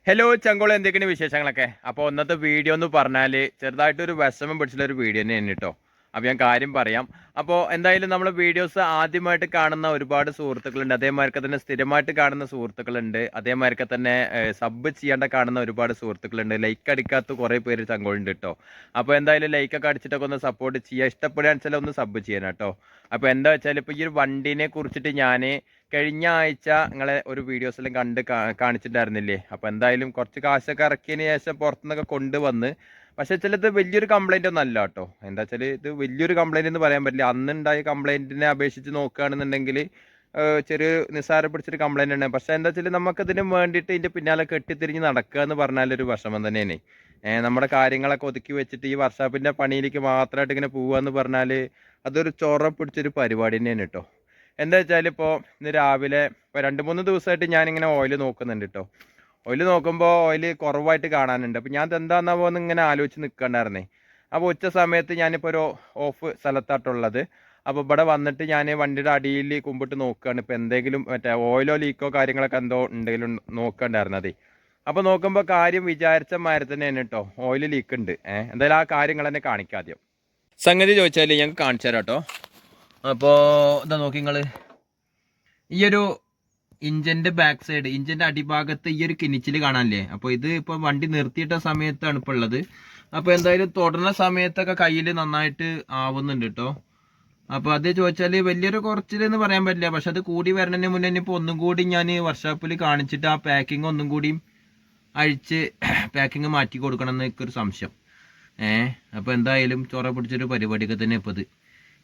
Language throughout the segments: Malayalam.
ഹലോ ചങ്കോള, എന്തൊക്കെയാണ് വിശേഷങ്ങളൊക്കെ? അപ്പോൾ ഇന്നത്തെ വീഡിയോ എന്ന് പറഞ്ഞാൽ ചെറുതായിട്ടൊരു വിഷമം പിടിച്ചിട്ടൊരു വീഡിയോ തന്നെയാണ് കേട്ടോ. അപ്പോൾ ഞാൻ കാര്യം പറയാം. അപ്പോൾ എന്തായാലും നമ്മളെ വീഡിയോസ് ആദ്യമായിട്ട് കാണുന്ന ഒരുപാട് സുഹൃത്തുക്കളുണ്ട്, അതേമാതിരി തന്നെ സ്ഥിരമായിട്ട് കാണുന്ന സുഹൃത്തുക്കളുണ്ട്, അതേമാതിരി തന്നെ സബ് ചെയ്യാണ്ട് കാണുന്ന ഒരുപാട് സുഹൃത്തുക്കളുണ്ട്, ലൈക്ക് അടിക്കാത്ത കുറേ പേര് ചങ്കോളുണ്ട് കേട്ടോ. അപ്പോൾ എന്തായാലും ലൈക്കൊക്കെ അടിച്ചിട്ടൊക്കെ ഒന്ന് സപ്പോർട്ട് ചെയ്യുക, ഇഷ്ടപ്പെടുകയാണെന്ന് വെച്ചാൽ ഒന്ന് സബ് ചെയ്യണം കേട്ടോ. അപ്പോൾ എന്താ വെച്ചാൽ ഇപ്പോൾ ഈ ഒരു വണ്ടീനെ കുറിച്ചിട്ട് ഞാൻ കഴിഞ്ഞ ആഴ്ച നിങ്ങളെ ഒരു വീഡിയോസിലും കാണിച്ചിട്ടുണ്ടായിരുന്നില്ലേ? അപ്പോൾ എന്തായാലും കുറച്ച് കാശൊക്കെ ഇറക്കിയതിന് ശേഷം പുറത്തുനിന്നൊക്കെ കൊണ്ടുവന്ന്, പക്ഷേ ചിലത് വലിയൊരു കംപ്ലൈൻ്റ് ഒന്നും അല്ല കേട്ടോ. എന്താ വെച്ചാൽ ഇത് വലിയൊരു കംപ്ലൈൻ്റ് എന്ന് പറയാൻ പറ്റില്ല. അന്നുണ്ടായ കംപ്ലൈൻറ്റിനെ അപേക്ഷിച്ച് നോക്കുകയാണെന്നുണ്ടെങ്കിൽ ചെറിയ നിസ്സാരം പിടിച്ചൊരു കംപ്ലൈൻ്റ് ഉണ്ട്. പക്ഷേ എന്താ വെച്ചാൽ നമുക്കതിന് വേണ്ടിയിട്ട് ഇതിൻ്റെ പിന്നാലെ കെട്ടിത്തിരിഞ്ഞ് നടക്കുക എന്ന് പറഞ്ഞാലൊരു വിഷമം തന്നെയാണ്. നമ്മുടെ കാര്യങ്ങളൊക്കെ ഒതുക്കി വെച്ചിട്ട് ഈ വർക്ക്ഷോപ്പിൻ്റെ പണിയിലേക്ക് മാത്രമായിട്ട് ഇങ്ങനെ പോവുക എന്ന് പറഞ്ഞാൽ അതൊരു ചൊറ പിടിച്ചൊരു പരിപാടി തന്നെയാണ് കേട്ടോ. എന്താ വെച്ചാൽ ഇപ്പോൾ ഇന്ന് രാവിലെ ഇപ്പോൾ 2-3 ദിവസമായിട്ട് ഞാനിങ്ങനെ ഓയിൽ നോക്കുന്നുണ്ട് കേട്ടോ. ഓയിൽ നോക്കുമ്പോൾ ഓയിൽ കുറവായിട്ട് കാണാനുണ്ട്. അപ്പോൾ ഞാൻ എന്താണെന്നാ പോകുന്ന ഇങ്ങനെ ആലോചിച്ച് നിൽക്കണ്ടായിരുന്നേ. അപ്പോൾ ഉച്ച സമയത്ത് ഞാനിപ്പോൾ ഒരു ഓഫ് സ്ഥലത്തായിട്ടുള്ളത്. അപ്പോൾ ഇവിടെ വന്നിട്ട് ഞാൻ വണ്ടിയുടെ അടിയിൽ കുമ്പിട്ട് നോക്കുകയാണ്, ഇപ്പോൾ എന്തെങ്കിലും മറ്റേ ഓയിലോ ലീക്കോ കാര്യങ്ങളൊക്കെ എന്തോ ഉണ്ടെങ്കിലും നോക്കണ്ടായിരുന്നത്. അപ്പോൾ നോക്കുമ്പോൾ കാര്യം വിചാരിച്ച മാതിരി തന്നെയാണ് കേട്ടോ, ഓയിൽ ലീക്ക് ഉണ്ട്. എന്തായാലും ആ കാര്യങ്ങൾ തന്നെ കാണിക്കാദ്യം. സംഗതി ചോദിച്ചാൽ ഞങ്ങൾക്ക് കാണിച്ചു തരാം കേട്ടോ. അപ്പോൾ ഇതാ നോക്കി നിങ്ങൾ, ഈ ഒരു ഇഞ്ചിൻ്റെ ബാക്ക് സൈഡ്, ഇഞ്ചിൻ്റെ അടിഭാഗത്ത് ഈ ഒരു കിനിച്ചിൽ കാണാനില്ലേ? അപ്പോൾ ഇത് ഇപ്പോൾ വണ്ടി നിർത്തിയിട്ട സമയത്താണ് ഇപ്പോൾ ഉള്ളത്. അപ്പോൾ എന്തായാലും തുടരുന്ന സമയത്തൊക്കെ കയ്യിൽ നന്നായിട്ട് ആവുന്നുണ്ട് കേട്ടോ. അപ്പോൾ അത് ചോദിച്ചാൽ വലിയൊരു കുറച്ചിലെന്ന് പറയാൻ പറ്റില്ല, പക്ഷെ അത് കൂടി വരണതിന് മുന്നേ ഇപ്പോൾ ഒന്നും കൂടി ഞാൻ വർക്ക്ഷോപ്പിൽ കാണിച്ചിട്ട് ആ പാക്കിങ് ഒന്നും കൂടി അഴിച്ച് പാക്കിങ് മാറ്റി കൊടുക്കണം എന്നൊരു സംശയം. അപ്പോൾ എന്തായാലും ചൊറ പിടിച്ചൊരു പരിപാടിയൊക്കെ തന്നെ ഇപ്പോൾ ഇത്.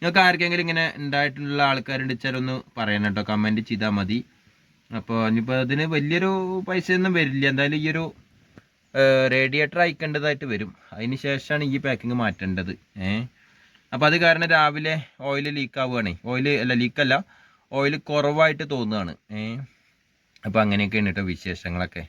നിങ്ങൾക്ക് ആർക്കെങ്കിലും ഇങ്ങനെ ഉണ്ടായിട്ടുള്ള ആൾക്കാരുണ്ട് വെച്ചാൽ ഒന്ന് പറയണം കേട്ടോ, കമൻറ്റ് ചെയ്താൽ മതി. അപ്പോൾ ഇനിയിപ്പോൾ അതിന് വലിയൊരു പൈസയൊന്നും വരില്ല. എന്തായാലും ഈ ഒരു റേഡിയേറ്റർ അയക്കേണ്ടതായിട്ട് വരും, അതിന് ശേഷമാണ് ഈ പാക്കിങ് മാറ്റേണ്ടത്. അപ്പോൾ അത് കാരണം രാവിലെ ഓയിൽ ലീക്ക് ആവുകയാണേ, ലീക്കല്ല, ഓയിൽ കുറവായിട്ട് തോന്നുകയാണ്. അപ്പോൾ അങ്ങനെയൊക്കെയാണ് കേട്ടോ വിശേഷങ്ങളൊക്കെ.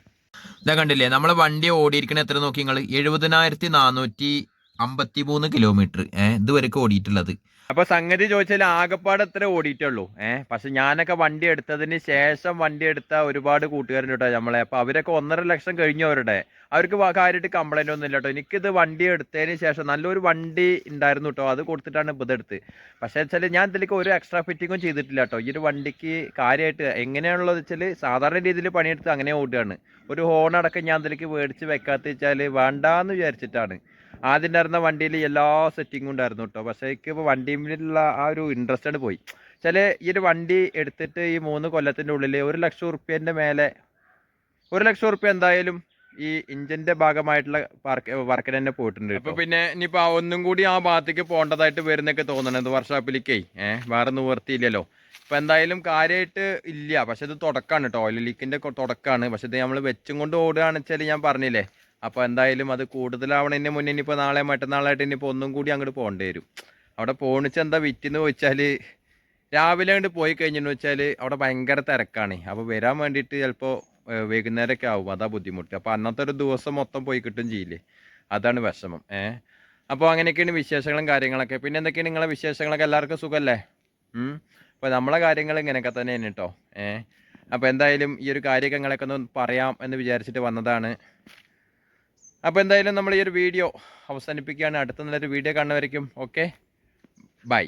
ഇതാ കണ്ടില്ലേ, നമ്മളെ വണ്ടി ഓടിയിരിക്കണ എത്ര നോക്കി നിങ്ങൾ? 70,453 കിലോമീറ്റർ ഇതുവരെയൊക്കെ ഓടിയിട്ടുള്ളത്. അപ്പോൾ സംഗതി ചോദിച്ചാൽ ആകെപ്പാട് എത്ര ഓടിയിട്ടുള്ളൂ. പക്ഷെ ഞാനൊക്കെ വണ്ടി എടുത്തതിന് ശേഷം വണ്ടി എടുത്ത ഒരുപാട് കൂട്ടുകാരുണ്ട് കേട്ടോ നമ്മളെ. അപ്പോൾ അവരൊക്കെ 1.5 ലക്ഷം കഴിഞ്ഞവരുടെ, അവർക്ക് കാര്യമായിട്ട് കംപ്ലൈൻ്റ് ഒന്നും ഇല്ല കേട്ടോ. എനിക്കിത് വണ്ടി എടുത്തതിന് ശേഷം നല്ലൊരു വണ്ടി ഉണ്ടായിരുന്നു കേട്ടോ, അത് കൊടുത്തിട്ടാണ് ഇപ്പോൾ ഇതെടുത്ത്. പക്ഷേ വെച്ചാൽ ഞാൻ ഇതിലേക്ക് ഒരു എക്സ്ട്രാ ഫിറ്റിങ്ങും ചെയ്തിട്ടില്ല കേട്ടോ. ഈ ഒരു വണ്ടിക്ക് കാര്യമായിട്ട് എങ്ങനെയാണുള്ളത് വെച്ചാൽ സാധാരണ രീതിയിൽ പണിയെടുത്ത് അങ്ങനെ ഓടുകയാണ്. ഒരു ഹോൺ അടക്കം ഞാൻ ഇതിലേക്ക് മേടിച്ച് വെക്കാത്ത വെച്ചാൽ വേണ്ടാന്ന് വിചാരിച്ചിട്ടാണ്. ആദ്യം ഉണ്ടായിരുന്ന വണ്ടിയിൽ എല്ലാ സെറ്റിങ്ങും ഉണ്ടായിരുന്നു കേട്ടോ. പക്ഷേ എനിക്ക് ഇപ്പോൾ വണ്ടിയിലുള്ള ആ ഒരു ഇൻട്രസ്റ്റ് പോയി. ചില ഈ ഒരു വണ്ടി എടുത്തിട്ട് ഈ 3 കൊല്ലത്തിൻ്റെ ഉള്ളിൽ 1 ലക്ഷം റുപ്യേൻ്റെ മേലെ, 1 ലക്ഷം റുപ്യ എന്തായാലും ഈ ഇഞ്ചിൻ്റെ ഭാഗമായിട്ടുള്ള വർക്കിന് തന്നെ പോയിട്ടുണ്ട്. അപ്പോൾ പിന്നെ ഇനിയിപ്പോൾ ഒന്നും കൂടി ആ ഭാഗത്തേക്ക് പോകേണ്ടതായിട്ട് വരുന്നൊക്കെ തോന്നണത് വർക്ക്ഷോപ്പിലേക്കേ. വേറെ നിവർത്തിയില്ലല്ലോ. ഇപ്പോൾ എന്തായാലും കാര്യമായിട്ട് ഇല്ല, പക്ഷെ ഇത് തുടക്കമാണ് കേട്ടോ, ഓയിൽ ലീക്കിൻ്റെ തുടക്കമാണ്. പക്ഷെ ഇത് നമ്മൾ വെച്ചും കൊണ്ട് ഓടുകയാണെന്ന് വെച്ചാൽ ഞാൻ പറഞ്ഞില്ലേ. അപ്പോൾ എന്തായാലും അത് കൂടുതലാവണതിന് മുന്നേ ഇനിയിപ്പോൾ നാളെ മറ്റന്നാളായിട്ട് ഇനിയിപ്പോൾ ഒന്നും കൂടി അങ്ങോട്ട് പോകേണ്ടി വരും. അവിടെ പോണിച്ച് എന്താ വിറ്റെന്ന് ചോദിച്ചാൽ രാവിലെ അങ്ങോട്ട് പോയി കഴിഞ്ഞെന്ന് വെച്ചാൽ അവിടെ ഭയങ്കര തിരക്കാണ്. അപ്പോൾ വരാൻ വേണ്ടിയിട്ട് ചിലപ്പോൾ വൈകുന്നേരമൊക്കെ ആവും, അതാ ബുദ്ധിമുട്ട്. അപ്പോൾ അന്നത്തെ ഒരു ദിവസം മൊത്തം പോയി കിട്ടും ചെയ്യില്ലേ, അതാണ് വിഷമം. അപ്പോൾ അങ്ങനെയൊക്കെയാണ് വിശേഷങ്ങളും കാര്യങ്ങളൊക്കെ. പിന്നെ എന്തൊക്കെയാണ് നിങ്ങളെ വിശേഷങ്ങളൊക്കെ? എല്ലാവർക്കും സുഖമല്ലേ? അപ്പോൾ നമ്മളെ കാര്യങ്ങൾ ഇങ്ങനെയൊക്കെ തന്നെയാണ് കേട്ടോ. അപ്പോൾ എന്തായാലും ഈ ഒരു കാര്യമൊക്കെ നിങ്ങളൊക്കെ ഒന്ന് പറയാം എന്ന് വിചാരിച്ചിട്ട് വന്നതാണ്. അപ്പോൾ എന്തായാലും നമ്മൾ ഈ ഒരു വീഡിയോ അവസാനിപ്പിക്കുകയാണ്. അടുത്ത നല്ലൊരു വീഡിയോ കാണുന്നവരേക്കും ഓക്കെ, ബൈ.